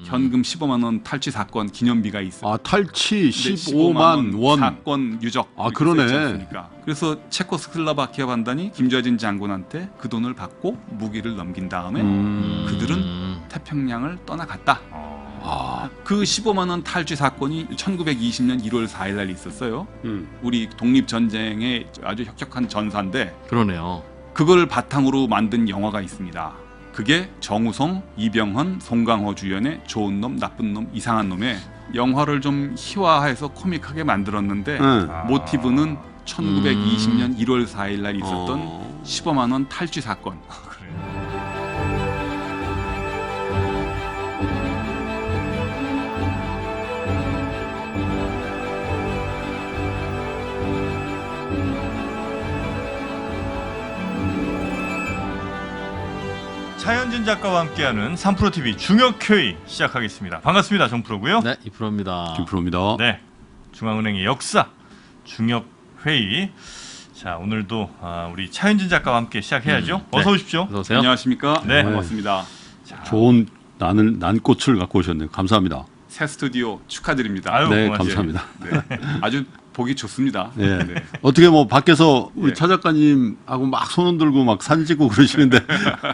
현금 15만 원 탈취 사건 기념비가 있어요. 아, 탈취 15만 원 사건 유적. 아, 그러네. 그래서 체코스로바키아 반단이 김좌진 장군한테 그 돈을 받고 무기를 넘긴 다음에 그들은 태평양을 떠나갔다. 그 15만 원 탈취 사건이 1920년 1월 4일 날 있었어요. 우리 독립전쟁의 아주 혁혁한 전사인데 그러네요. 그걸 바탕으로 만든 영화가 있습니다. 그게 정우성, 이병헌, 송강호 주연의 좋은 놈, 나쁜 놈, 이상한 놈의 영화를 좀 희화해서 코믹하게 만들었는데 모티브는 1920년 1월 4일 날 있었던 15만 원 탈취 사건. 차현진 작가와 함께하는 3프로TV 중역회의 시작하겠습니다. 반갑습니다. 정프로고요. 네, 이프로입니다. 김프로입니다. 네, 중앙은행의 역사 중역회의. 자, 오늘도 우리 차현진 작가와 함께 시작해야죠. 어서 오십시오. 어서 오세요. 안녕하십니까? 네. 반갑습니다. 자, 좋은 난꽃을 갖고 오셨네요. 감사합니다. 새 스튜디오 축하드립니다. 아유, 네, 고맙습니다. 감사합니다. 네. 아주 보기 좋습니다. 네. 네. 어떻게 뭐 밖에서 우리 네. 차 작가님하고 막 손 흔들고 막 사진 찍고 그러시는데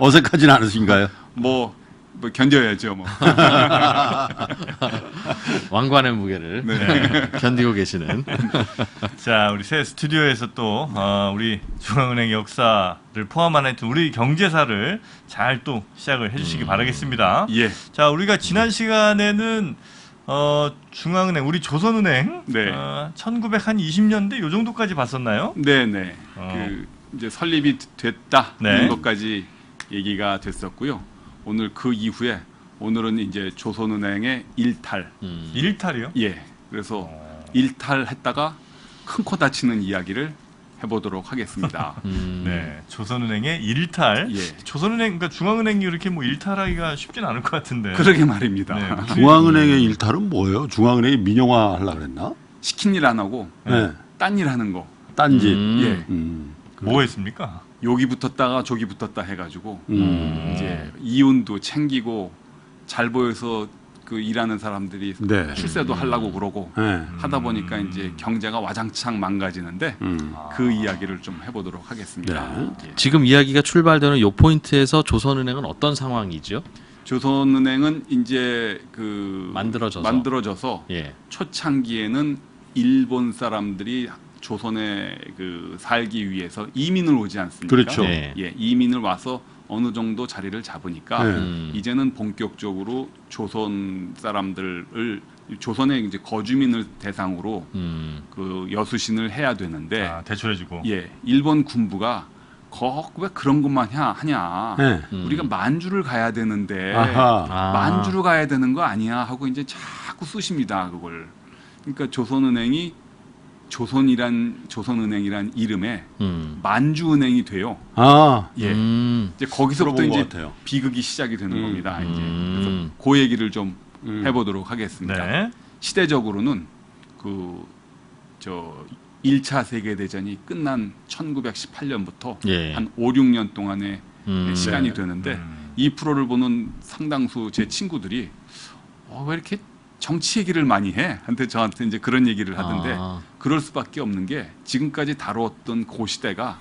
어색하진 않으신가요? 뭐 견뎌야죠. 뭐. 왕관의 무게를 견디고 계시는. 자, 우리 새 스튜디오에서 또 우리 중앙은행 역사를 포함한 하여튼 우리 경제사를 잘 또 시작을 해주시기 바라겠습니다. 예. 자, 우리가 지난 시간에는 중앙은행, 우리 조선은행, 네. 1920년대 요 정도까지 봤었나요? 네네. 그 이제 설립이 됐다 네. 정도까지 얘기가 됐었고요. 오늘 그 이후에 오늘은 이제 조선은행의 일탈. 일탈이요? 예. 그래서 일탈했다가 큰 코 다치는 이야기를 해보도록 하겠습니다. 네, 조선은행의 일탈. 예. 조선은행, 그러니까 중앙은행이 이렇게 뭐 일탈하기가 쉽진 않을 것 같은데. 그러게 말입니다. 네, 무슨 중앙은행의 일탈은 뭐예요? 중앙은행이 민영화 하려고 그랬나? 시킨 일 안 하고 네. 딴 일 하는 거. 딴짓. 예. 뭐 했습니까? 여기 붙었다가 저기 붙었다 해가지고 음. 이제 이윤도 챙기고 잘 보여서 그 일하는 사람들이 네. 출세도 하려고 그러고 네. 하다 보니까 이제 경제가 와장창 망가지는데 그 이야기를 좀 해보도록 하겠습니다. 네. 예. 지금 이야기가 출발되는 요 포인트에서 조선은행은 어떤 상황이죠? 조선은행은 이제 그 만들어져서 예. 초창기에는 일본 사람들이 조선에 그 살기 위해서 이민을 오지 않습니까? 그렇죠. 네. 예, 이민을 와서 어느 정도 자리를 잡으니까 이제는 본격적으로 조선 사람들을 조선의 이제 거주민을 대상으로 그 여수신을 해야 되는데 대출해주고. 예, 일본 군부가 왜 그런 것만 하냐? 네. 우리가 만주를 가야 되는데 아하. 만주로 가야 되는 거 아니야? 하고 이제 자꾸 쑤십니다 그걸. 그러니까 조선은행이란 이름에 만주은행이 돼요. 아. 예. 들어본 이제 거기서부터 것 이제 같아요. 비극이 시작이 되는 겁니다. 이제 그래서 그 얘기를 좀 해보도록 하겠습니다. 네. 시대적으로는 그 1차 세계 대전이 끝난 1918년부터 예. 한 5, 6년 동안의 시간이 네. 되는데 이 프로를 보는 상당수 제 친구들이 왜 이렇게 정치 얘기를 많이 해? 한테 저한테 이제 그런 얘기를 하던데 그럴 수밖에 없는 게 지금까지 다루었던 그 시대가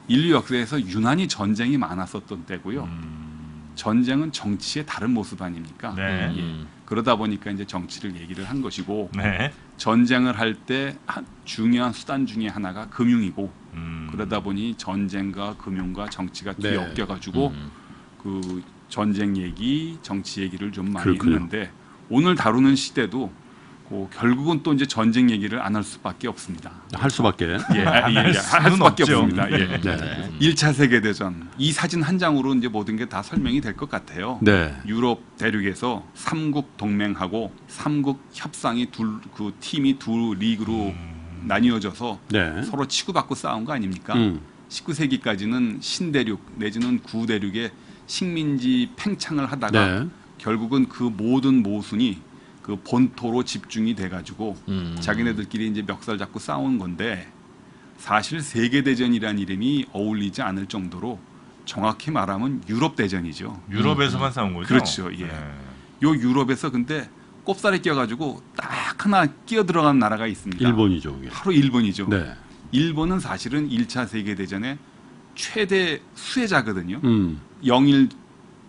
인류 역사에서 유난히 전쟁이 많았었던 때고요. 전쟁은 정치의 다른 모습 아닙니까? 네. 예. 그러다 보니까 이제 정치를 얘기를 한 것이고 네. 전쟁을 할 때 중요한 수단 중에 하나가 금융이고 그러다 보니 전쟁과 금융과 정치가 뒤에 네. 엮여가지고 그 전쟁 얘기, 정치 얘기를 좀 많이 그렇군요. 했는데 오늘 다루는 시대도 결국은 또 이제 전쟁 얘기를 안 할 수밖에 없습니다. 할 수밖에. 예, 할 수는 수밖에 없죠. 없습니다. 예. 네. 1차 세계 대전 이 사진 한 장으로 이제 모든 게 다 설명이 될 것 같아요. 네. 유럽 대륙에서 삼국 동맹하고 삼국 협상이 그 팀이 두 리그로 나뉘어져서 네. 서로 치고받고 싸운 거 아닙니까? 19세기까지는 신대륙 내지는 구대륙의 식민지 팽창을 하다가 네. 결국은 그 모든 모순이 그 본토로 집중이 돼가지고 자기네들끼리 이제 멱살 잡고 싸운 건데 사실 세계대전이라는 이름이 어울리지 않을 정도로 정확히 말하면 유럽 대전이죠. 유럽에서만 싸운 거죠. 그렇죠. 예. 네. 요 유럽에서 근데 꼽살에 끼어가지고 딱 하나 끼어 들어간 나라가 있습니다. 일본이죠, 그게. 바로 일본이죠. 네. 일본은 사실은 1차 세계대전의 최대 수혜자거든요. 음. 영일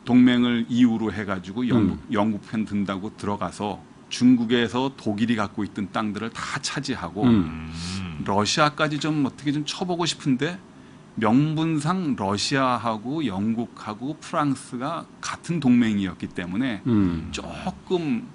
동맹을 이유로 해가지고 영국 편 든다고 들어가서 중국에서 독일이 갖고 있던 땅들을 다 차지하고 러시아까지 좀 어떻게 좀 쳐보고 싶은데 명분상 러시아하고 영국하고 프랑스가 같은 동맹이었기 때문에 조금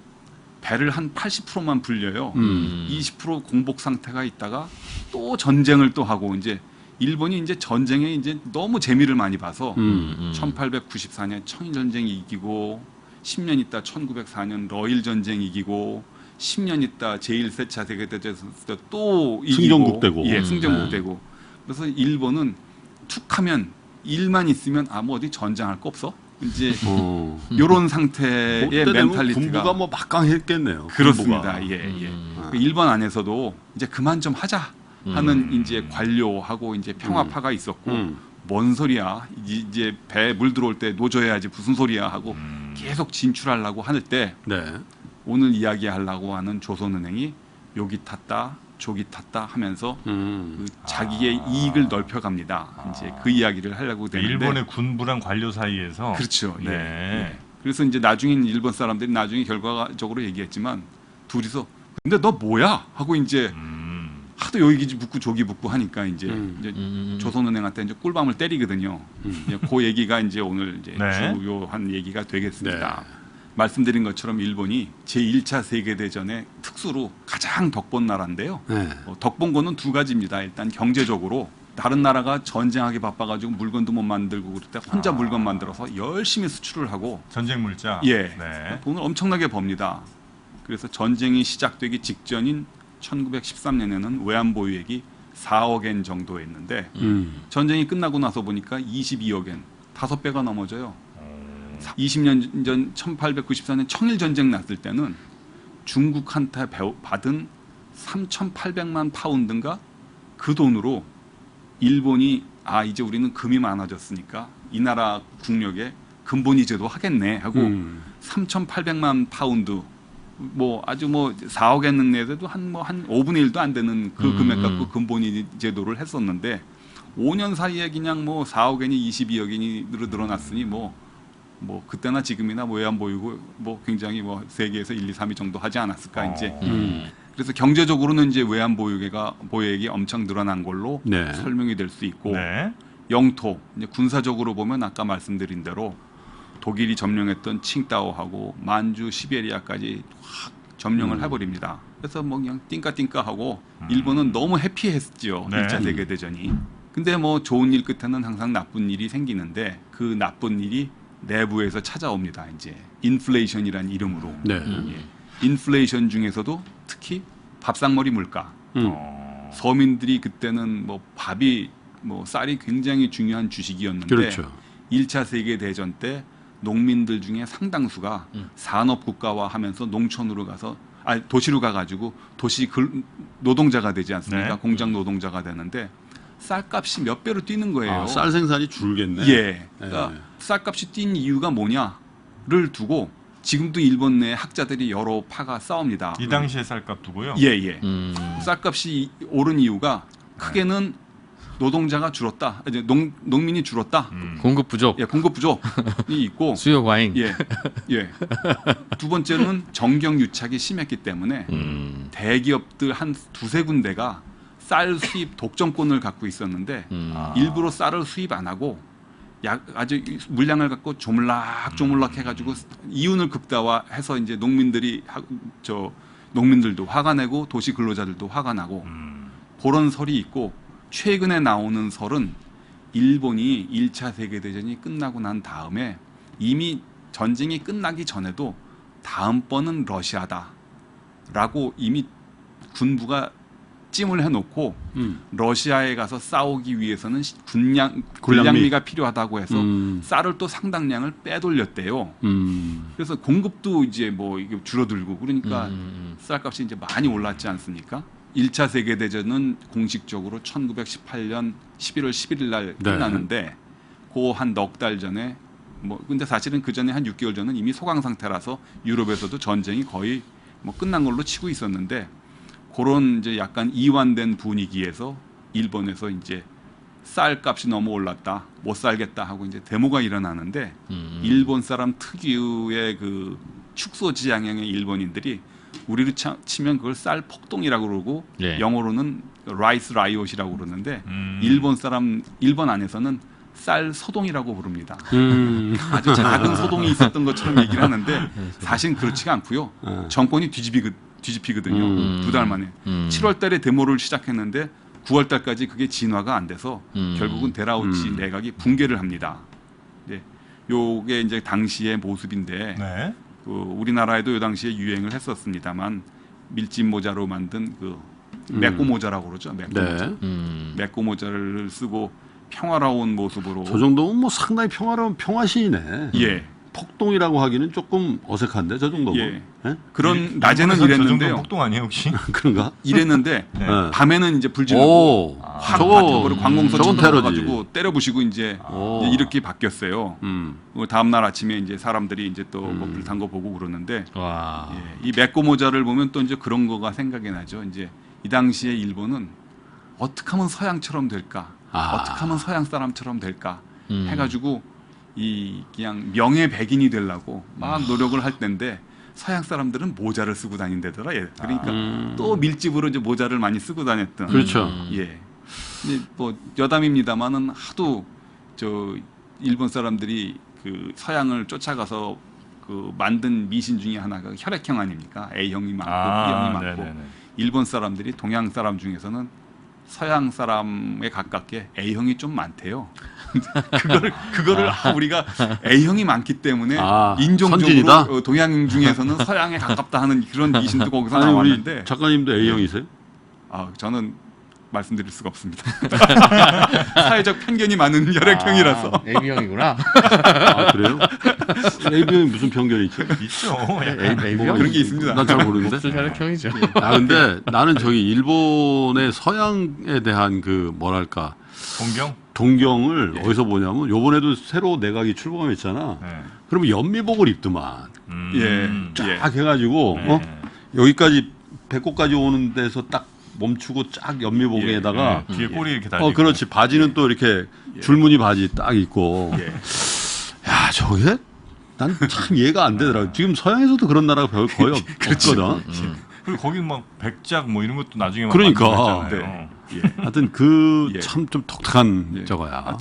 배를 한 80%만 불려요. 20% 공복 상태가 있다가 또 전쟁을 또 하고 이제 일본이 이제 전쟁에 이제 너무 재미를 많이 봐서 1894년 청일 전쟁 이기고 10년 있다 1904년 러일 전쟁 이기고 10년 있다 제1세차 세계대전에서 또 이기고 승전국 되고. 예, 승전국 네. 되고 그래서 일본은 툭하면 일만 있으면 뭐 어디 전쟁할 거 없어 이제 요런 상태의 그때 되면 멘탈리티가 군부가 뭐 막강했겠네요. 그렇습니다. 군부가. 예. 그 일본 안에서도 이제 그만 좀 하자 하는 이제 관료하고 이제 평화파가 있었고 뭔 소리야 이제 배 물 들어올 때 노져야지 무슨 소리야 하고 계속 진출하려고 할 때 네. 오늘 이야기하려고 하는 조선은행이 여기 탔다 저기 탔다 하면서 그 자기의 이익을 넓혀갑니다. 이제 그 이야기를 하려고 되는데 일본의 군부랑 관료 사이에서 그렇죠. 네. 예. 그래서 이제 나중에 일본 사람들이 나중에 결과적으로 얘기했지만 둘이서 근데 너 뭐야 하고 이제 하도 여기 붙고 저기 붙고 하니까 이제 조선은행한테 이제 꿀밤을 때리거든요. 이제 그 얘기가 이제 오늘 이제 네. 주요한 얘기가 되겠습니다. 네. 말씀드린 것처럼 일본이 제1차 세계대전의 특수로 가장 덕본 나라인데요. 네. 덕본 거는 두 가지입니다. 일단 경제적으로 다른 나라가 전쟁하기 바빠가지고 물건도 못 만들고 그럴 때 혼자 물건 만들어서 열심히 수출을 하고 전쟁 물자. 예, 네. 돈을 엄청나게 법니다. 그래서 전쟁이 시작되기 직전인 1913년에는 외환보유액이 4억 엔 정도였는데 전쟁이 끝나고 나서 보니까 22억 엔, 5배가 넘어져요. 20년 전 1894년 청일전쟁 났을 때는 중국한테 받은 3,800만 파운드인가 그 돈으로 일본이 이제 우리는 금이 많아졌으니까 이 나라 국력에 근본이 제도 하겠네 하고 3,800만 파운드 뭐 아주 뭐 4억 엔 내에도 한 5분의 1도 안 되는 그 금액 갖고 근본이 제도를 했었는데 5년 사이에 그냥 뭐 4억 엔이 22억 엔이 늘어났으니 뭐 그때나 지금이나 뭐 외환 보이고 뭐 굉장히 뭐 세계에서 1, 2, 3위 정도 하지 않았을까 이제 그래서 경제적으로는 이제 외환 보유액이 엄청 늘어난 걸로 네. 설명이 될 수 있고 네. 영토 이제 군사적으로 보면 아까 말씀드린 대로 독일이 점령했던 칭다오하고 만주, 시베리아까지 확 점령을 해버립니다. 그래서 뭐 그냥 띵까띵까하고 일본은 너무 해피했죠. 네. 1차 세계대전이. 근데 뭐 좋은 일 끝에는 항상 나쁜 일이 생기는데 그 나쁜 일이 내부에서 찾아옵니다. 이제 인플레이션이라는 이름으로. 네. 예. 인플레이션 중에서도 특히 밥상머리 물가. 서민들이 그때는 뭐 밥이 뭐 쌀이 굉장히 중요한 주식이었는데 그렇죠. 1차 세계 대전 때 농민들 중에 상당수가 산업 국가화하면서 농촌으로 가서 도시로 가가지고 도시 노동자가 되지 않습니까? 네. 공장 노동자가 되는데 쌀값이 몇 배로 뛰는 거예요. 쌀 생산이 줄겠네. 예. 그러니까 쌀값이 뛴 이유가 뭐냐를 두고 지금도 일본 내 학자들이 여러 파가 싸웁니다. 이 당시에 쌀값 두고요. 예. 쌀값이 오른 이유가 크게는 노동자가 줄었다. 이제 농민이 줄었다. 공급 부족, 예, 공급 부족이 있고 수요 과잉. 예. 두 번째는 정경 유착이 심했기 때문에 대기업들 한 두세 군데가 쌀 수입 독점권을 갖고 있었는데 일부러 쌀을 수입 안 하고 아주 물량을 갖고 조물락 해가지고 이윤을 극대화해서 이제 농민들도 화가 내고 도시 근로자들도 화가 나고 그런 설이 있고 최근에 나오는 설은 일본이 1차 세계대전이 끝나고 난 다음에 이미 전쟁이 끝나기 전에도 다음번은 러시아다라고 이미 군부가 찜을 해놓고 러시아에 가서 싸우기 위해서는 군량미가 필요하다고 해서 쌀을 또 상당량을 빼돌렸대요. 그래서 공급도 이제 뭐 이게 줄어들고 그러니까 쌀값이 이제 많이 올랐지 않습니까? 1차 세계대전은 공식적으로 1918년 11월 11일 날 끝나는데 그 한 넉 달 전에 뭐 근데 사실은 그 전에 한 6개월 전은 이미 소강 상태라서 유럽에서도 전쟁이 거의 뭐 끝난 걸로 치고 있었는데 그런 이제 약간 이완된 분위기에서 일본에서 이제 쌀 값이 너무 올랐다, 못 살겠다 하고 이제 데모가 일어나는데 일본 사람 특유의 그 축소 지향형의 일본인들이 우리로 치면 그걸 쌀 폭동이라고 그러고 예. 영어로는 라이스 라이엇이라고 그러는데 일본 안에서는 쌀 소동이라고 부릅니다. 아주 작은 소동이 있었던 것처럼 얘기를 하는데 사실은 그렇지가 않고요. 정권이 뒤집히거든요. 2달 만에. 7월 달에 데모를 시작했는데 9월 달까지 그게 진화가 안 돼서 결국은 데라우치 내각이 붕괴를 합니다. 네. 요게 이제 당시의 모습인데 네. 그 우리나라에도 요 당시에 유행을 했었습니다만 밀짚 모자로 만든 그 메꼬 모자라고 그러죠. 메꼬 모자. 네. 메꼬 모자를 쓰고 평화로운 모습으로 저 정도면 뭐 상당히 평화로운 평화시이네. 예. 폭동이라고 하기는 조금 어색한데 저 정도면. 예. 예? 그런 낮에는 일본에선 저 정도는 이랬는데요. 폭동 아니에요 혹시? 그런가? 이랬는데 네. 예. 밤에는 이제 불 오, 지르고 확 같은 관공서 저건 테러지. 쳐들어가지고 때려 부시고 이제 이렇게 바뀌었어요. 다음 날 아침에 이제 사람들이 이제 또 불탄 거 보고 그러는데 와. 예, 이 메꼬 모자를 보면 또 이제 그런 거가 생각이 나죠. 이제 이 당시에 일본은 어떻게 하면 서양처럼 될까? 어떻게 하면 서양 사람처럼 될까? 해가지고 이 그냥 명예 백인이 되려고 막 노력을 할 때인데 서양 사람들은 모자를 쓰고 다닌다더라. 예. 그러니까 또 밀집으로 이제 모자를 많이 쓰고 다녔던. 그렇죠. 예. 근데 뭐 여담입니다만은 하도 저 일본 사람들이 그 서양을 쫓아가서 그 만든 미신 중에 하나가 혈액형 아닙니까? A형이 많고 B형이 많고. 네네네. 일본 사람들이 동양 사람 중에서는 서양 사람에 가깝게 A형이 좀 많대요. 그거를 우리가 A형이 많기 때문에 인종적으로 선진이다? 동양 중에서는 서양에 가깝다 하는 그런 미신도 거기서 아니 나왔는데 우리 작가님도 A형이세요? 저는 말씀드릴 수가 없습니다. 사회적 편견이 많은 혈액형이라서. AB형이구나. 아 그래요? AB형이 무슨 편견이 있죠? 있죠. AB형? 그런 게 있습니다. 난 잘 모르는데. 몹쓸 혈액형이죠. 아 근데 나는 저기 일본의 서양에 대한 그 뭐랄까 동경? 동경을 어디서 보냐면 요번에도 새로 내각이 출범했잖아. 네. 그러면 연미복을 입더만 쫙 해가지고 네. 여기까지 배꼽까지 오는 데서 딱 멈추고 쫙 연미복에다가 뒤에 꼬리 이렇게 달리고. 그렇지 바지는 또 이렇게 줄무늬 바지 딱 입고 예. 야 저게 난 참 이해가 안 되더라고. 지금 서양에서도 그런 나라가 거의 없거든. 그리고 거기 막 백작 뭐 이런 것도 나중에 막 그러니까. 만들어졌잖아요. 예. 하여튼 그 예. 참 좀 독특한 예. 저거야.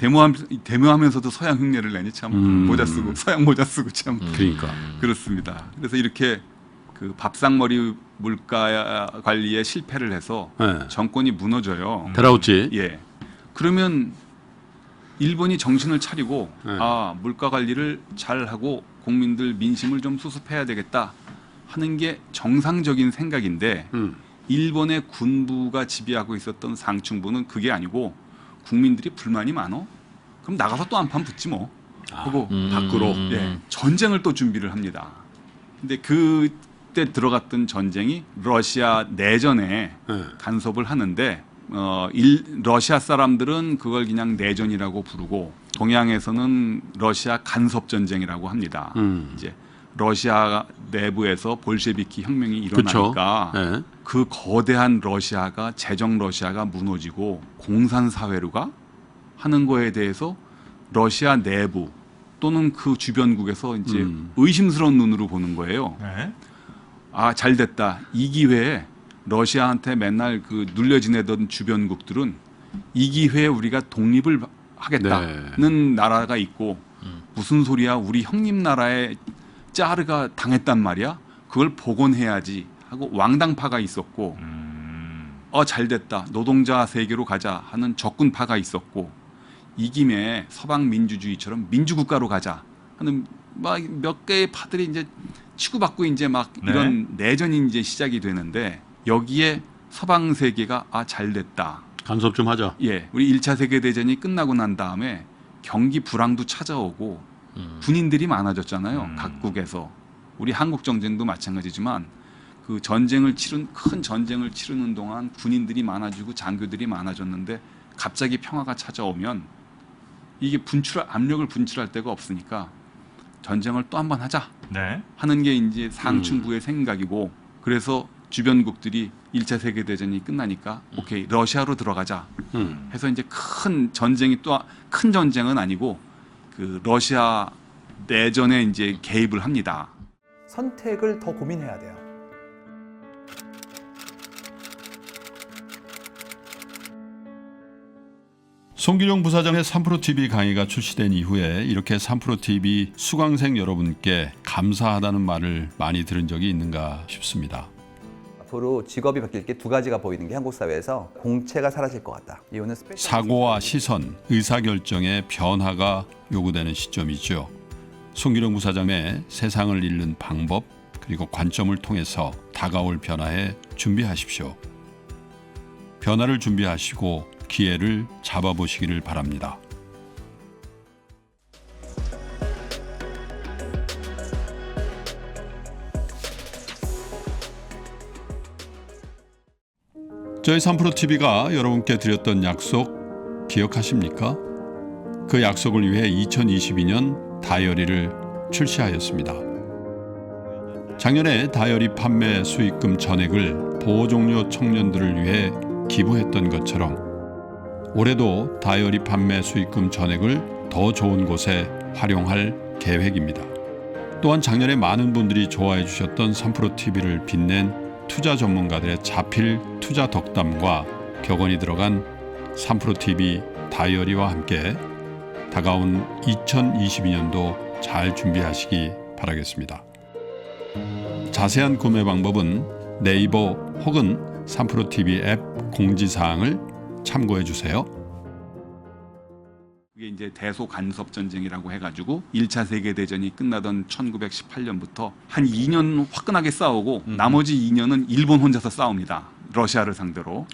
데모하면서도 서양 흉내를 내니 참 모자 쓰고 서양 모자 쓰고 참 그러니까. 그렇습니다. 그래서 이렇게 그 밥상머리 물가 관리에 실패를 해서 네. 정권이 무너져요. 데라우치. 예. 그러면 일본이 정신을 차리고 네. 물가 관리를 잘 하고 국민들 민심을 좀 수습해야 되겠다 하는 게 정상적인 생각인데 일본의 군부가 지배하고 있었던 상층부는 그게 아니고 국민들이 불만이 많어? 그럼 나가서 또 한판 붙지 뭐. 하고 밖으로 예, 전쟁을 또 준비를 합니다. 근데 그때 들어갔던 전쟁이 러시아 내전에 네. 간섭을 하는데 러시아 사람들은 그걸 그냥 내전이라고 부르고 동양에서는 러시아 간섭 전쟁이라고 합니다. 이제 러시아 내부에서 볼셰비키 혁명이 일어나니까 네. 그 거대한 러시아가 제정 러시아가 무너지고 공산 사회로가 하는 거에 대해서 러시아 내부 또는 그 주변국에서 이제 의심스러운 눈으로 보는 거예요. 네. 잘 됐다. 이 기회에 러시아한테 맨날 그 눌려 지내던 주변국들은 이 기회에 우리가 독립을 하겠다는 나라가 있고 무슨 소리야? 우리 형님 나라에 짜르가 당했단 말이야. 그걸 복원해야지 하고 왕당파가 있었고 잘 됐다. 노동자 세계로 가자 하는 적군파가 있었고 이 김에 서방 민주주의처럼 민주국가로 가자 하는 막 몇 개의 파들이 이제 치고받고 이제 막 이런 내전이 이제 시작이 되는데 여기에 서방 세계가 잘 됐다. 간섭 좀 하자. 예, 우리 1차 세계 대전이 끝나고 난 다음에 경기 불황도 찾아오고 군인들이 많아졌잖아요. 각국에서 우리 한국 정쟁도 마찬가지지만 그 큰 전쟁을 치르는 동안 군인들이 많아지고 장교들이 많아졌는데 갑자기 평화가 찾아오면 이게 압력을 분출할 데가 없으니까 전쟁을 또 한 번 하자 네. 하는 게 이제 상층부의 생각이고 그래서 주변국들이 1차 세계대전이 끝나니까 오케이 러시아로 들어가자 해서 이제 큰 전쟁이 또 큰 전쟁은 아니고 그 러시아 내전에 이제 개입을 합니다. 선택을 더 고민해야 돼요. 송기룡 부사장의 3프로TV 강의가 출시된 이후에 이렇게 3프로TV 수강생 여러분께 감사하다는 말을 많이 들은 적이 있는가 싶습니다. 앞으로 직업이 바뀔 게 두 가지가 보이는 게 한국 사회에서 공채가 사라질 것 같다. 이거는 사고와 시선, 의사결정의 변화가 요구되는 시점이죠. 송기룡 부사장의 세상을 읽는 방법 그리고 관점을 통해서 다가올 변화에 준비하십시오. 변화를 준비하시고 기회를 잡아보시기를 바랍니다. 저희 3프로TV가 여러분께 드렸던 약속 기억하십니까? 그 약속을 위해 2022년 다이어리를 출시하였습니다. 작년에 다이어리 판매 수익금 전액을 보호종료 청년들을 위해 기부했던 것처럼 올해도 다이어리 판매 수익금 전액을 더 좋은 곳에 활용할 계획입니다. 또한 작년에 많은 분들이 좋아해 주셨던 3프로TV를 빛낸 투자 전문가들의 자필 투자 덕담과 격언이 들어간 3프로TV 다이어리와 함께 다가온 2022년도 잘 준비하시기 바라겠습니다. 자세한 구매 방법은 네이버 혹은 3프로TV 앱 공지사항을 참고해 주세요. 그게 이제 대소간섭 전쟁이라고 해가지고 1차 세계대전이 끝나던 1918년부터 한 2년 화끈하게 싸우고 나머지 2년은 일본 혼자서 싸웁니다. 러시아를 상대로.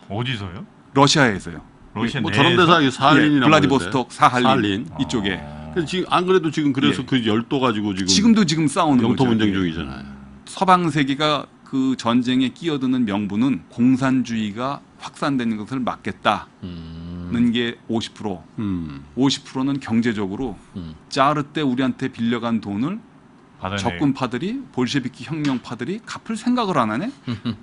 어디서요? 러시아에서요. 러시아 뭐 내에서? 저런 데서 사할린이라고 블라디보스톡, 사할린, 사할린. 이쪽에. 근데 지금 안 그래도 지금 그래서 예. 그 열도 가지고 지금 지금도 지금 싸우는 영토 거죠. 분쟁 예. 중이잖아요. 서방 세계가 그 전쟁에 끼어드는 명분은 공산주의가 확산되는 것을 막겠다는 게 50%. 50%는 경제적으로 짜르 때 우리한테 빌려간 돈을 받아내. 적군파들이 볼셰비키 혁명파들이 갚을 생각을 안 하네.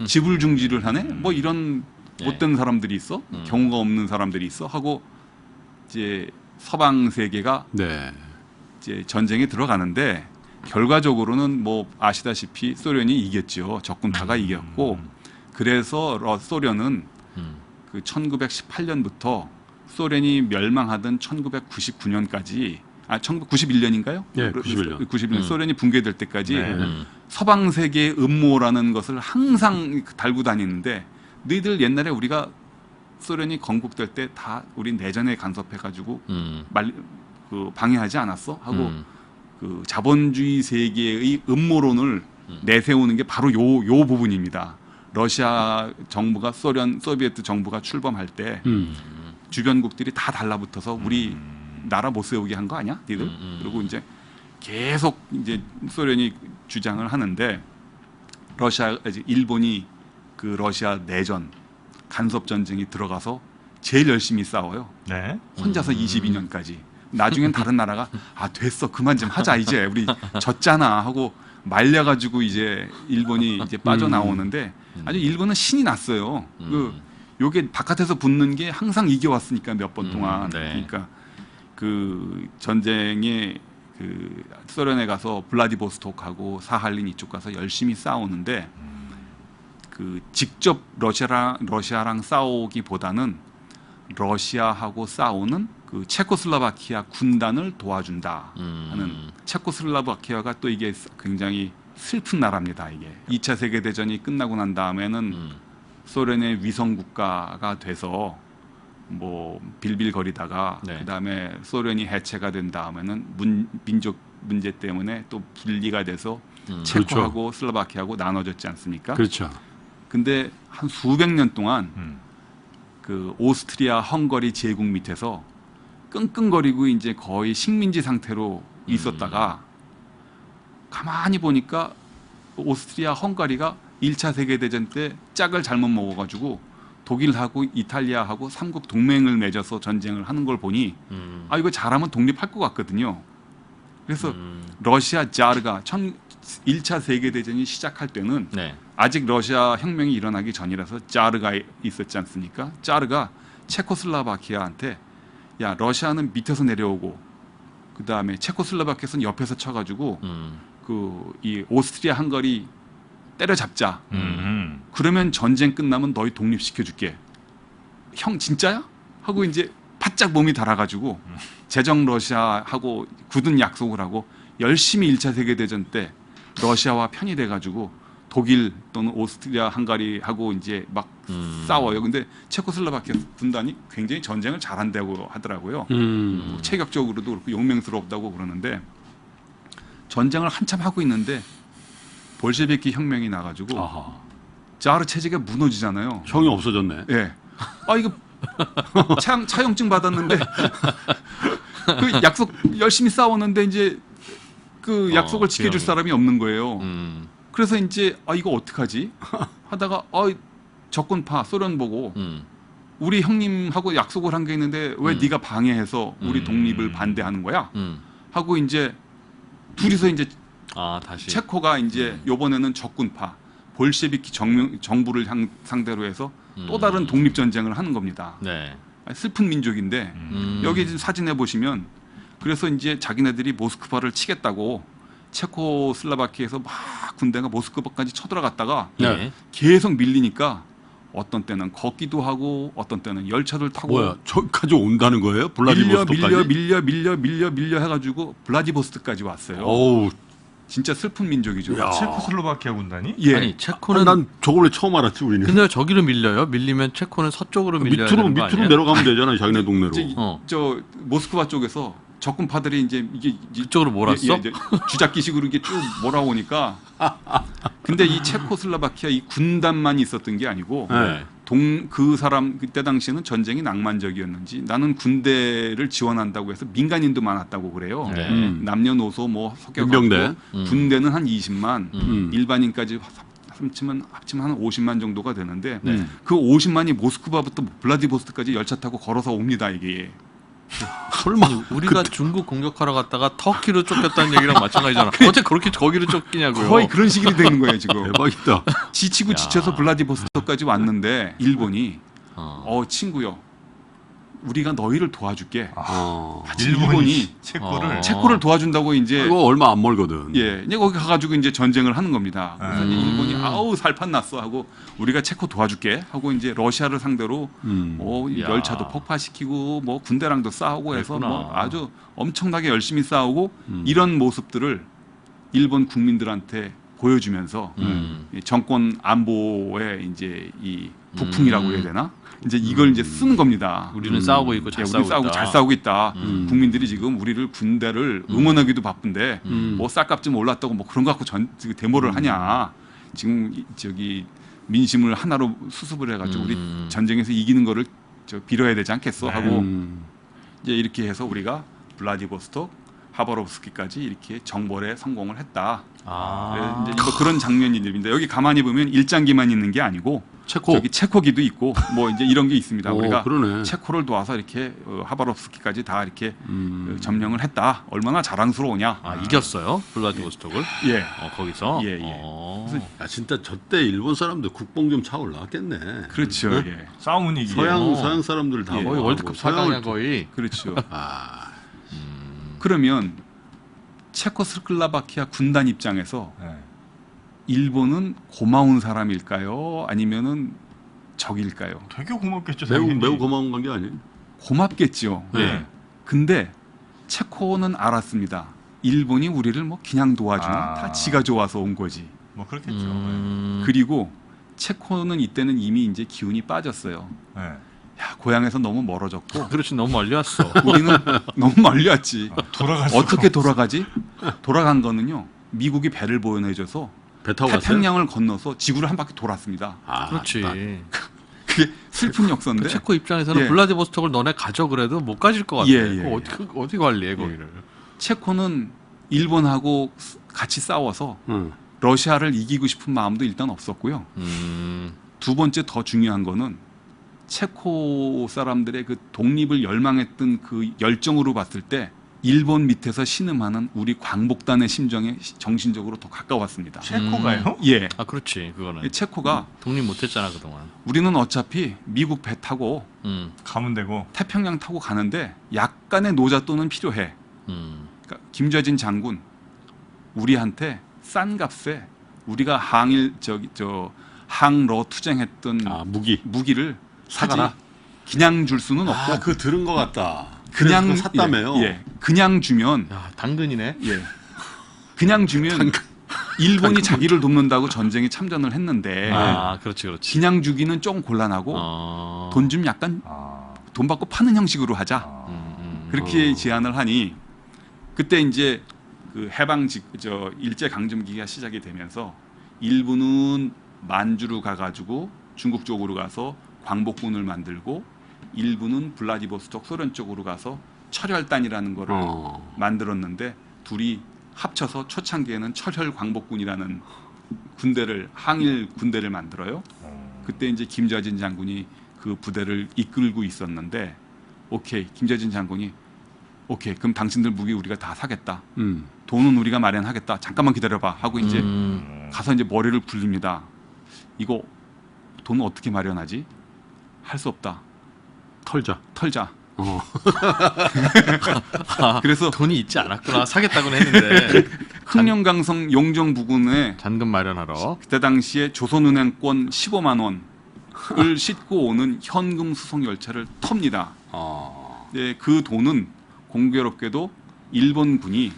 지불중지를 하네. 뭐 이런 못된 사람들이 있어. 경우가 없는 사람들이 있어 하고 이제 서방 세계가 네. 이제 전쟁에 들어가는데 결과적으로는 뭐 아시다시피 소련이 이겼죠. 적군파가 이겼고 그래서 소련은 그 1918년부터 소련이 멸망하던 1999년까지 1991년인가요? 예, 91년. 91년 소련이 붕괴될 때까지 네. 서방 세계의 음모라는 것을 항상 달고 다니는데 너희들 옛날에 우리가 소련이 건국될 때 다 우리 내전에 간섭해가지고 그 방해하지 않았어? 하고 그 자본주의 세계의 음모론을 내세우는 게 바로 요 부분입니다. 러시아 정부가 소비에트 정부가 출범할 때 주변국들이 다 달라붙어서 우리 나라 못 세우게 한 거 아니야, 니들? 그리고 이제 계속 이제 소련이 주장을 하는데 일본이 그 러시아 내전 간섭 전쟁이 들어가서 제일 열심히 싸워요. 네. 혼자서 22년까지. 나중엔 다른 나라가 됐어 그만 좀 하자 이제 우리 졌잖아 하고 말려가지고 이제 일본이 이제 빠져나오는데 아주 일본은 신이 났어요. 요게 바깥에서 붙는 게 항상 이겨왔으니까 몇 번 동안. 네. 그러니까 그 전쟁에 그 소련에 가서 블라디보스톡하고 사할린 이쪽 가서 열심히 싸우는데 그 직접 러시아랑 싸우기보다는 러시아하고 싸우는 그 체코슬로바키아 군단을 도와준다 하는 체코슬로바키아가 또 이게 굉장히 슬픈 나라입니다. 이게 2차 세계대전이 끝나고 난 다음에는 소련의 위성 국가가 돼서 뭐 빌빌거리다가 네. 그다음에 소련이 해체가 된 다음에는 민족 문제 때문에 또 분리가 돼서 체코하고 슬로바키아하고 나눠졌지 않습니까? 그렇죠. 근데 한 수백 년 동안 그 오스트리아 헝가리 제국 밑에서 끙끙거리고 이제 거의 식민지 상태로 있었다가 가만히 보니까 오스트리아 헝가리가 1차 세계대전 때 짝을 잘못 먹어가지고 독일하고 이탈리아하고 삼국 동맹을 맺어서 전쟁을 하는 걸 보니 이거 잘하면 독립할 것 같거든요. 그래서 러시아 자르가 1차 세계대전이 시작할 때는 네. 아직 러시아 혁명이 일어나기 전이라서 자르가 있었지 않습니까? 자르가 체코슬로바키아한테 야 러시아는 밑에서 내려오고 그 다음에 체코슬로바키아는 옆에서 쳐가지고 그 이 오스트리아 헝가리 때려잡자. 그러면 전쟁 끝나면 너희 독립시켜줄게. 형 진짜야? 하고 이제 바짝 몸이 달아가지고 제정 러시아하고 굳은 약속을 하고 열심히 1차 세계대전 때 러시아와 편이 돼가지고 독일 또는 오스트리아 헝가리하고 이제 막 싸워요. 근데 체코슬로바키아 군단이 굉장히 전쟁을 잘한다고 하더라고요. 체격적으로도 그렇고 용맹스럽다고 그러는데 전쟁을 한참 하고 있는데 볼셰비키 혁명이 나가지고 아하. 자르 체제가 무너지잖아요. 형이 없어졌네. 예. 아 이거 차용증 받았는데 그 약속 열심히 싸웠는데 이제 그 약속을 지켜줄 기억이. 사람이 없는 거예요. 그래서 이제 아 이거 어떡하지? 하다가 적군파 소련 보고 우리 형님하고 약속을 한 게 있는데 왜 네가 방해해서 우리 독립을 반대하는 거야? 하고 이제 둘이서 이제 다시 체코가 이제 요번에는 적군파 볼셰비키 정부를 상대로 해서 또 다른 독립 전쟁을 하는 겁니다. 네. 슬픈 민족인데 여기 지금 사진에 보시면 그래서 이제 자기네들이 모스크바를 치겠다고 체코슬로바키아에서 막 군대가 모스크바까지 쳐들어갔다가 네. 계속 밀리니까 어떤 때는 걷기도 하고 어떤 때는 열차를 타고 뭐야? 저기까지 온다는 거예요? 블라디보스토크까지? 밀려 해가지고 블라디보스토크까지 왔어요. 어우, 진짜 슬픈 민족이죠. 야. 체코슬로바키아 군단이? 예. 아니 체코는 난 저걸 왜 처음 알았지 우리는? 근데 왜 저기로 밀려요? 밀리면 체코는 서쪽으로 밀려야 밑으로 되는 거 밑으로 아니에요? 내려가면 되잖아요, 자기네 동네로. 이제 저 모스크바 쪽에서 적군파들이 이제 이게 그쪽으로 몰았어? 이제 주작기식으로 이게 쭉 몰아오니까. 근데 이 체코슬로바키아 이 군단만 있었던 게 아니고 네. 그 사람 그때 당시에는 전쟁이 낭만적이었는지 나는 군대를 지원한다고 해서 민간인도 많았다고 그래요. 네. 남녀노소 뭐 민병대. 섞여가지고 군대는 한 20만, 일반인까지 합치면 한 50만 정도가 되는데 네. 그 50만이 모스크바부터 블라디보스토크까지 열차 타고 걸어서 옵니다 이게. 설마 우리가 중국 공격하러 갔다가 터키로 쫓겼다는 얘기랑 마찬가지잖아. 어떻게 그렇게 거기로 쫓기냐고요? 거의 그런 식이 되는 거예요 지금. 대박이다. 지치고 지쳐서 블라디보스토크까지 왔는데 일본이 친구요 우리가 너희를 도와줄게. 일본이 체코를 체코를 도와준다고 이제 이거 얼마 안 멀거든. 예, 이제 거기 가가지고 이제 전쟁을 하는 겁니다. 그래서 이제 일본이 아우 살판 났어 하고 우리가 체코 도와줄게 하고 이제 러시아를 상대로 야. 열차도 폭파시키고 뭐 군대랑도 싸우고 해서 그랬구나. 뭐 아주 엄청나게 열심히 싸우고 이런 모습들을 일본 국민들한테 보여주면서 이 정권 안보의 이제 이 부풍이라고 해야 되나? 이제 이걸 이제 쓰는 겁니다. 우리는 싸우고 있고 잘 우리 싸우고 있다. 잘 싸우고 있다. 국민들이 지금 우리를 군대를 응원하기도 바쁜데 뭐 쌀값 좀 올랐다고 뭐 그런 거 갖고 데모를 하냐. 지금 저기 민심을 하나로 수습을 해가지고 우리 전쟁에서 이기는 거를 빌어야 되지 않겠어 하고 이제 이렇게 해서 우리가 블라디보스토크, 하바롭스키까지 이렇게 정벌에 성공을 했다. 이제 뭐 그런 장면입니다. 여기 가만히 보면 일장기만 있는 게 아니고 체코. 저기 체코기도 있고 뭐 이제 이런 게 있습니다. 우리가 그러네. 체코를 도와서 이렇게 하바롭스키까지 다 이렇게 점령을 했다. 얼마나 자랑스러우냐. 이겼어요? 블라디보스토크를? 예. 거기서? 예. 야 진짜 저때 일본 사람들 국뽕 좀 차 올라왔겠네. 그렇죠. 네? 예. 싸움은 이기고 서양 사람들 다 예. 거의 뭐 월드컵 서양을 4강이야 거의. 그렇죠. 아, 그러면 체코슬로바키아 군단 입장에서 네. 일본은 고마운 사람일까요? 아니면은 적일까요? 되게 고맙겠죠. 매우 당연히. 매우 고마운 관계 아니에요? 고맙겠죠. 네. 근데 체코는 알았습니다. 일본이 우리를 뭐 그냥 도와주나? 다 지가 좋아서 온 거지. 뭐 그렇겠죠. 그리고 체코는 이때는 이미 이제 기운이 빠졌어요. 네. 야, 고향에서 너무 멀어졌고 그렇지 너무 멀리 왔어. 우리는 너무 멀리 왔지. 돌아갈 수가 어떻게 없어. 돌아가지? 돌아간 거는요. 미국이 배를 보내줘서 배 타고 갔어요? 태평양을 건너서 지구를 한 바퀴 돌았습니다. 아, 그렇지. 그게 슬픈 역사인데. 그 체코 입장에서는 예. 블라디보스토크를 너네 가져 그래도 못 가질 것 같아. 예. 그거 어떻게 관리해 거기를? 체코는 일본하고 같이 싸워서 응. 러시아를 이기고 싶은 마음도 일단 없었고요. 두 번째 더 중요한 거는 체코 사람들의 그 독립을 열망했던 그 열정으로 봤을 때 일본 밑에서 신음하는 우리 광복단의 심정에 정신적으로 더 가까웠습니다. 체코가요? 예. 아 그렇지 그거는 체코가 독립 못했잖아 그동안. 우리는 어차피 미국 배 타고 가면 되고. 태평양 타고 가는데 약간의 노잣돈은 필요해. 그러니까 김좌진 장군 우리한테 싼 값에 우리가 항러 투쟁했던 무기를 사가라? 사지 그냥 줄 수는 없고 그거 들은 것 같다. 그냥 그거 샀다며요. 예, 그냥 주면 야 당근이네. 예. 그냥 주면 일본이 자기를 돕는다고 전쟁에 참전을 했는데 아 그렇지 그렇지. 그냥 주기는 좀 곤란하고 돈 좀 약간 돈 받고 파는 형식으로 하자. 그렇게 제안을 하니 그때 이제 그 일제 강점기가 시작이 되면서 일본은 만주로 가가지고 중국 쪽으로 가서 광복군을 만들고 일부는 블라디보스톡 소련 쪽으로 가서 철혈단이라는 거를 만들었는데 둘이 합쳐서 초창기에는 철혈 광복군이라는 항일 군대를 만들어요. 그때 이제 김좌진 장군이 그 부대를 이끌고 있었는데 오케이 김좌진 장군이 오케이 그럼 당신들 무기 우리가 다 사겠다. 돈은 우리가 마련하겠다. 잠깐만 기다려봐 하고 이제 가서 이제 머리를 굴립니다. 이거 돈 어떻게 마련하지? 할 수 없다. 털자. 그래서 돈이 있지 않았구나. 사겠다고는 했는데 흥령강성 용정 부근에 잔금 마련하러. 그때 당시에 조선은행권 15만 원을 싣고 오는 현금 수송 열차를 텁니다. 네, 그 돈은 공교롭게도 일본군이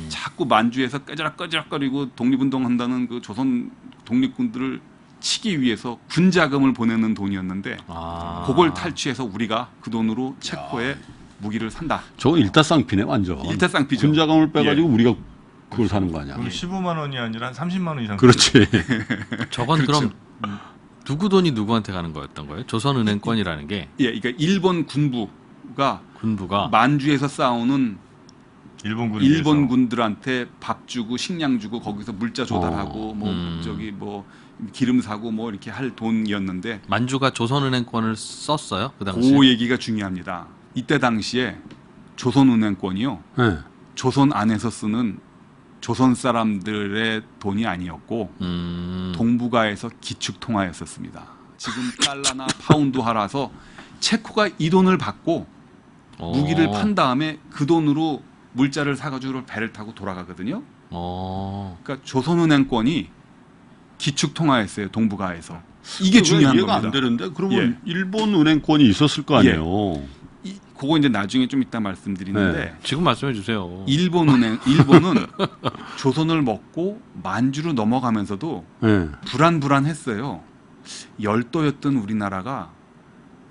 자꾸 만주에서 끄지락끄지락거리고 독립운동한다는 그 조선 독립군들을 치기 위해서 군 자금을 보내는 돈이었는데 그걸 탈취해서 우리가 그 돈으로 체코에 무기를 산다. 저거 일타쌍피네 완전. 일타쌍피죠. 군자금을 빼가지고 우리가 그걸 사는 거 아니야? 그럼 15만 원이 아니라 한 30만 원 이상. 그렇지. 저건 그럼 누구 돈이 누구한테 가는 거였던 거예요? 조선은행권이라는 게 예, 그러니까 일본 군부가 만주에서 싸우는 일본 군들한테 밥 주고 식량 주고 거기서 물자 조달하고 뭐 기름 사고 뭐 이렇게 할 돈이었는데 만주가 조선은행권을 썼어요 그 당시에. 그 얘기가 중요합니다. 이때 당시에 조선은행권이요. 네. 조선 안에서 쓰는 조선 사람들의 돈이 아니었고 동북아에서 기축통화였었습니다. 지금 달러나 파운드 하라서 체코가 이 돈을 받고 무기를 판 다음에 그 돈으로 물자를 사가지고 배를 타고 돌아가거든요. 그러니까 조선은행권이 기축통화였어요. 동북아에서. 이게 중요한 이해가 겁니다. 안 되는데 그러면 일본 은행권이 있었을 거 아니에요. 그거 이제 나중에 좀 이따 말씀드리는데 네. 지금 말씀해 주세요. 일본은 조선을 먹고 만주로 넘어가면서도 불안했어요. 열도였던 우리나라가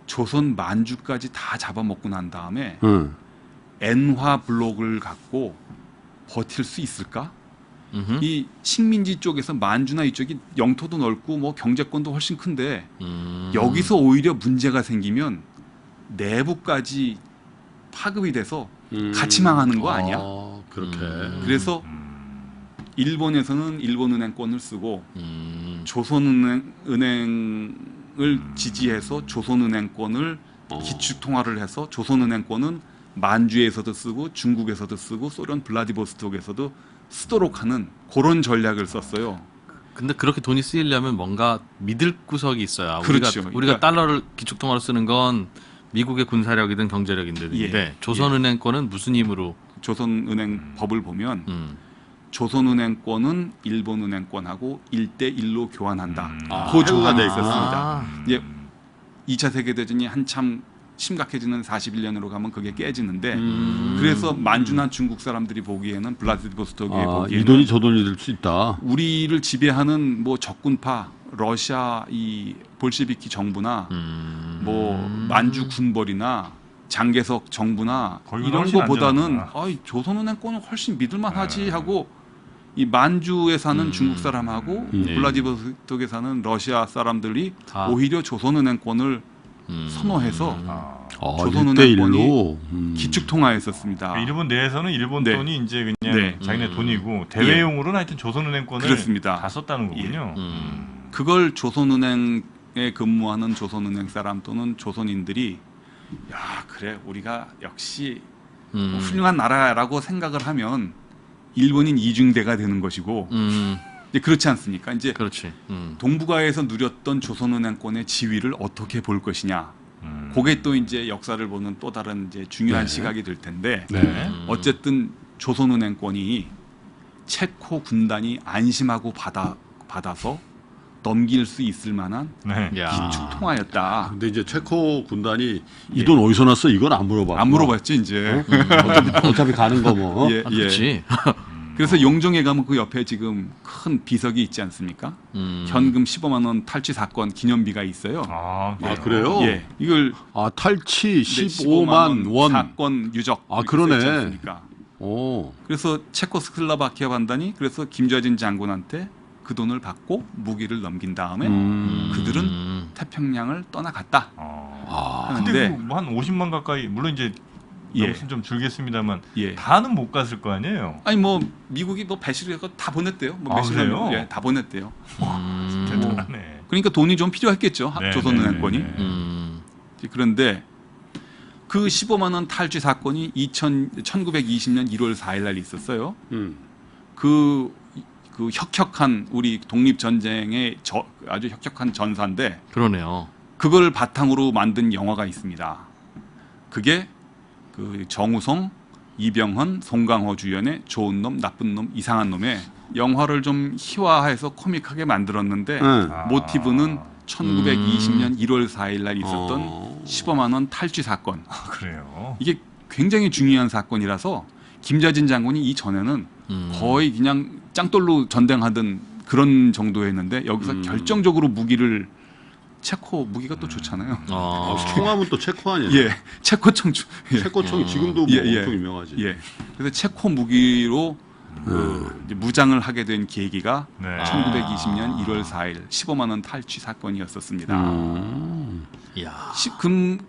조선 만주까지 다 잡아먹고 난 다음에 엔화 블록을 갖고 버틸 수 있을까? 이 식민지 쪽에서 만주나 이쪽이 영토도 넓고 뭐 경제권도 훨씬 큰데 여기서 오히려 문제가 생기면 내부까지 파급이 돼서 같이 망하는 거 아니야? 그렇게. 그래서 일본에서는 일본은행권을 쓰고 조선은행을 지지해서 조선은행권을 기축통화를 해서 조선은행권은 만주에서도 쓰고 중국에서도 쓰고 소련 블라디보스톡에서도 쓰도록 하는 그런 전략을 썼어요. 근데 그렇게 돈이 쓰이려면 뭔가 믿을 구석이 있어야. 그렇죠. 우리가 그러니까 달러를 기축통화로 쓰는 건 미국의 군사력이든 경제력인데 조선은행권은 무슨 힘으로? 조선은행 법을 보면 조선은행권은 일본은행권하고 1대1로 교환한다. 그 조항이 있었습니다. 이제 2차 세계대전이 한참 심각해지는 41년으로 가면 그게 깨지는데 그래서 만주나 중국 사람들이 보기에는 블라디보스톡이 보기에는 이 돈이 저 돈이 될 수 있다. 우리를 지배하는 뭐 적군파 러시아 이 볼셰비키 정부나 뭐 만주 군벌이나 장개석 정부나 이런 거보다는 조선은행권은 훨씬 믿을만하지 하고 이 만주에 사는 중국 사람하고 블라디보스톡에 사는 러시아 사람들이 오히려 조선은행권을 선호해서 조선은행권이 기축통화했었습니다. 일본 내에서는 일본 돈이 이제 그냥 자기네 돈이고 대외용으로는 하여튼 조선은행권을 그렇습니다. 다 썼다는 거군요. 그걸 조선은행에 근무하는 조선은행 사람 또는 조선인들이 야 그래 우리가 역시 훌륭한 나라라고 생각을 하면 일본인 이중대가 되는 것이고 이제 그렇지 않습니까? 이제 그렇지. 동북아에서 누렸던 조선은행권의 지위를 어떻게 볼 것이냐. 그게 또 이제 역사를 보는 또 다른 이제 중요한 시각이 될 텐데 네. 어쨌든 조선은행권이 체코 군단이 안심하고 받아서 넘길 수 있을 만한 네. 야. 기축통화였다. 근데 이제 체코 군단이 이 돈 어디서 났어? 이건 안 물어봤고. 안 물어봤지 이제. 어차피 가는 거 뭐. 예, 아, 예. 그렇지. 그래서 용종에 가면 그 옆에 지금 큰 비석이 있지 않습니까? 현금 15만 원 탈취 사건 기념비가 있어요. 아, 아, 그래요? 예, 이걸 아, 탈취 네, 15만 원. 사건 유적. 아, 이렇게 그러네. 써있지 않습니까? 오. 그래서 체코슬로바키아 반단이 그래서 김좌진 장군한테 그 돈을 받고 무기를 넘긴 다음에 그들은 태평양을 떠나갔다 근데 하는데 뭐한 50만 가까이 물론 이제 예. 너무 좀 줄겠습니다만 예. 다는 못 갔을 거 아니에요. 아니 뭐 미국이 뭐 배실을 해서 다 보냈대요. 뭐 아, 몇십 그래요? 명, 예, 다 보냈대요. 대단하네. 그러니까 돈이 좀 필요했겠죠. 네, 조선은행권이. 네, 네. 그런데 그 15만 원 탈취 사건이 1920년 1월 4일 날 있었어요. 그 혁혁한 우리 독립 전쟁의 아주 혁혁한 전사인데 그러네요. 그걸 바탕으로 만든 영화가 있습니다. 그게 그 정우성, 이병헌, 송강호 주연의 좋은 놈, 나쁜 놈, 이상한 놈의 영화를 좀 희화해서 코믹하게 만들었는데 모티브는 1920년 1월 4일 날 있었던 15만 원 탈취 사건. 아, 그래요. 이게 굉장히 중요한 사건이라서 김좌진 장군이 이전에는 거의 그냥 짱돌로 전쟁하던 그런 정도였는데 여기서 결정적으로 무기를 체코 무기가 또 좋잖아요. 총하면 또 체코 아니에요? 예, 체코총 체코총이 지금도 뭐 엄청 유명하지. 예, 그래서 체코 무기로 이제 무장을 하게 된 계기가 네. 1920년 1월 4일 15만 원 탈취 사건이었었습니다. 이야.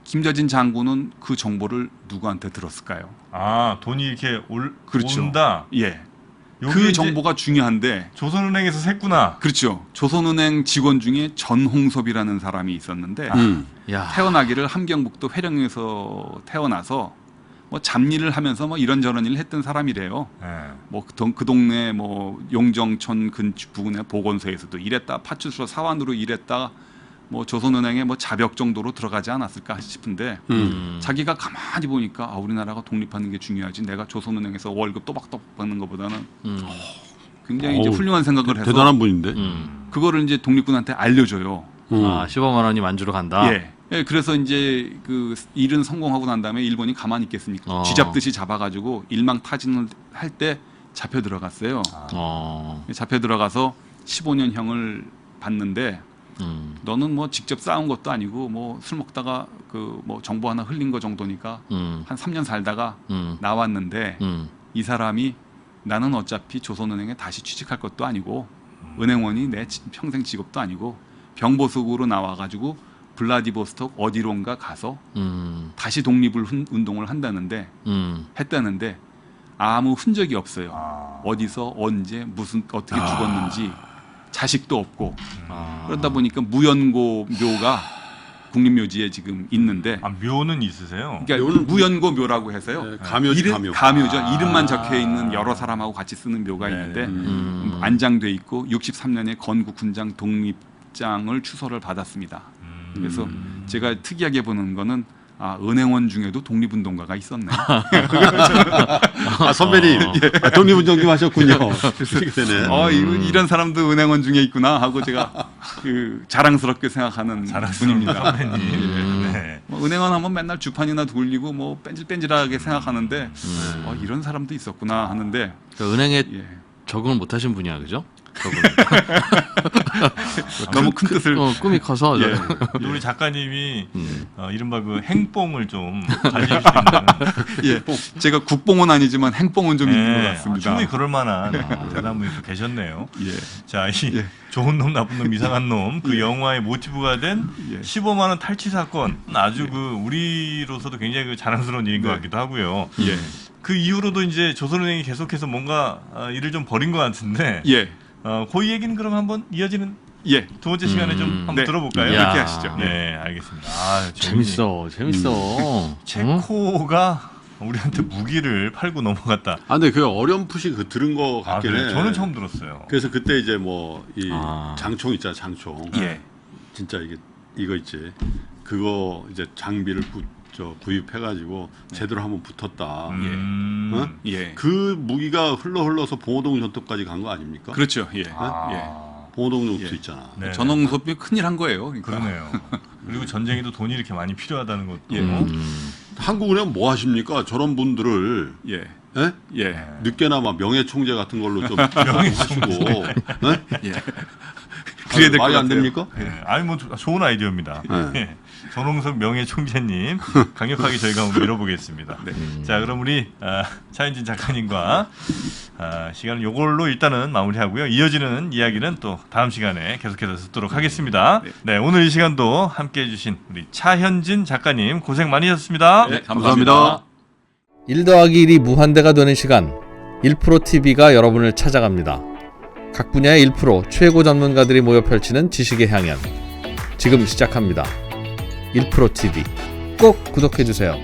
김좌진 장군은 그 정보를 누구한테 들었을까요? 아, 돈이 이렇게 그렇죠. 온다. 예, 요게 그 이제 정보가 중요한데. 조선은행에서 샜구나. 그렇죠. 조선은행 직원 중에 전홍섭이라는 사람이 있었는데 야. 태어나기를 함경북도 회령에서 태어나서 뭐 잡일을 하면서 뭐 이런저런 일을 했던 사람이래요. 네. 뭐 그 동네 뭐 용정천 부근의 보건소에서도 일했다, 파출소 사원으로 일했다, 뭐 조선은행에 뭐 자벽 정도로 들어가지 않았을까 싶은데 자기가 가만히 보니까 우리나라가 독립하는 게 중요하지 내가 조선은행에서 월급 또박또박 받는 것보다는 굉장히 이제 어우, 훌륭한 생각을 해서 대단한 분인데. 그거를 이제 독립군한테 알려줘요. 15만 원이 만주로 간다. 예. 예, 그래서 이제 그 일은 성공하고 난 다음에 일본이 가만히 있겠습니까? 쥐잡듯이 잡아가지고 일망타진을 할 때 잡혀 들어갔어요. 잡혀 들어가서 15년형을 받는데 너는 뭐 직접 싸운 것도 아니고 뭐 술 먹다가 그 뭐 정보 하나 흘린 거 정도니까 한 3년 살다가 나왔는데 이 사람이 나는 어차피 조선은행에 다시 취직할 것도 아니고 은행원이 내 평생 직업도 아니고 병보석으로 나와가지고 블라디보스톡 어디론가 가서 다시 독립을 운동을 한다는데 했다는데 아무 흔적이 없어요. 어디서 언제 무슨 어떻게 죽었는지 자식도 없고 그러다 보니까 무연고 묘가 국립묘지에 지금 있는데 아, 묘는 있으세요? 그러니까 무연고 묘라고 해서요. 네, 가묘지, 가묘. 가묘죠. 이름만 적혀 있는 여러 사람하고 같이 쓰는 묘가 있는데 안장돼 있고 63년에 건국 훈장 독립장을 추서를 받았습니다. 그래서 제가 특이하게 보는 거는 은행원 중에도 독립운동가가 있었네. 선배님 독립운동님 하셨군요. 그렇게 되네. 이런 사람도 은행원 중에 있구나 하고 제가 그 자랑스럽게 생각하는 분입니다. 선배님. 네. 뭐 은행원 하면 맨날 주판이나 돌리고 뭐 뺀질뺀질하게 생각하는데 이런 사람도 있었구나 하는데 그러니까 은행에 예. 적응을 못 하신 분이야, 그죠? 너무 큰 뜻을 꿈이 커서. 예. 우리 작가님이 이른바 그 행뽕을 좀 가질 수 있는. 예. 제가 국뽕은 아니지만 행뽕은 좀 있는 것 네. 같습니다. 충분히 그럴 만한 대단한 분이 또 계셨네요. 예. 자, 좋은 놈, 나쁜 놈, 이상한 놈, 그 영화의 모티브가 된 15만 원 탈취 사건, 아주 그 우리로서도 굉장히 그 자랑스러운 일인 것 같기도 하고요. 예. 그 이후로도 이제 조선은행이 계속해서 뭔가 일을 좀 벌인 것 같은데, 예. 그 얘기는 그럼 한번 이어지는 예. 두 번째 시간에 좀 한번 네. 들어볼까요? 야. 그렇게 하시죠. 네, 알겠습니다. 재밌어. 체코가 우리한테 무기를 팔고 넘어갔다. 아, 근데 그 어렴풋이 그 들은 거 아, 같긴 그래요? 해. 저는 처음 들었어요. 그래서 그때 이제 뭐 이 아. 장총 있잖아, 장총. 예. 진짜 이거 있지. 그거 이제 장비를 구입해가지고 제대로 한번 붙었다. 어? 예. 그 무기가 흘러서 봉오동 전투까지 간 거 아닙니까? 그렇죠. 예. 봉오동 전투 예. 있잖아. 네. 전홍섭이 큰일 한 거예요. 그러니까. 그러네요. 그리고 전쟁에도 돈이 이렇게 많이 필요하다는 것도. 예. 한국은행 뭐 하십니까? 저런 분들을 예. 예? 예. 늦게나마 명예총재 같은 걸로 좀 하시고 예. 그래야 그래야 될것 말이 안 같아요. 됩니까? 예. 아니 뭐 좋은 아이디어입니다. 네. 예. 전홍석 명예총재님 강력하게 저희가 한번 밀어보겠습니다. 네. 자, 그럼 우리 차현진 작가님과 시간은 요걸로 일단은 마무리하고요. 이어지는 이야기는 또 다음 시간에 계속해서 듣도록 하겠습니다. 네, 오늘 이 시간도 함께해 주신 우리 차현진 작가님 고생 많이 하셨습니다. 네, 감사합니다. 1 더하기 1이 무한대가 되는 시간 1프로TV가 여러분을 찾아갑니다. 각 분야의 1프로 최고 전문가들이 모여 펼치는 지식의 향연 지금 시작합니다. 1프로TV 꼭 구독해주세요.